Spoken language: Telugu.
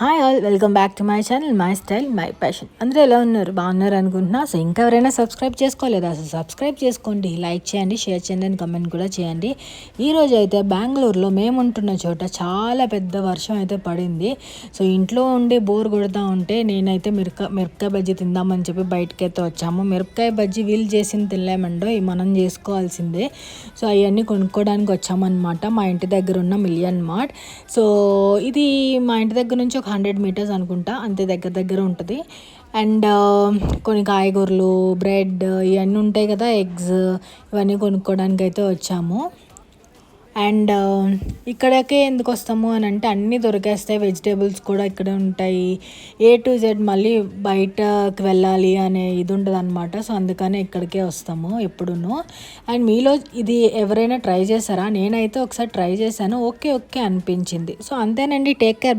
Hi all, welcome back to my channel my style my passion. అందరూ ఎలా ఉన్నారు? బాగున్నారు అనుకుంటున్నా. సో ఇంకా ఎవరైనా సబ్స్క్రైబ్ చేసుకోలేదు, అసలు సబ్స్క్రైబ్ చేసుకోండి, లైక్ చేయండి, షేర్ చేయండి అని కమెంట్ కూడా చేయండి. ఈరోజు అయితే బెంగళూరులో మేముంటున్న చోట చాలా పెద్ద వర్షం అయితే పడింది. సో ఇంట్లో ఉండి బోర్ కొడుతూ ఉంటే నేనైతే మిరపకాయ బజ్జీ తిందామని చెప్పి బయటకి అయితే వచ్చాము. మిరపకాయ బజ్జీ వీళ్ళు చేసింది తినలేమండో, మనం చేసుకోవాల్సిందే. సో అవన్నీ కొనుక్కోవడానికి వచ్చామన్నమాట మా ఇంటి దగ్గర ఉన్న మిలియన్ మార్ట్. సో ఇది మా ఇంటి దగ్గర నుంచి ఒక 100 మీటర్స్ అనుకుంటా, అంతే దగ్గర ఉంటుంది. అండ్ కొన్ని కాయగూరలు, బ్రెడ్ ఇవన్నీ ఉంటాయి కదా, ఎగ్స్, ఇవన్నీ కొనుక్కోవడానికి అయితే వచ్చాము. అండ్ ఇక్కడికే ఎందుకు వస్తాము అని అంటే అన్నీ దొరికేస్తాయి, వెజిటేబుల్స్ కూడా ఇక్కడే ఉంటాయి. A to Z మళ్ళీ బయటకు వెళ్ళాలి అనే ఇది ఉంటుంది అనమాట. సో అందుకనే ఇక్కడికే వస్తాము ఎప్పుడూ. అండ్ మీలో ఇది ఎవరైనా ట్రై చేశారా? నేనైతే ఒకసారి ట్రై చేశాను, ఓకే ఓకే అనిపించింది. సో అంతేనండి, టేక్ కేర్.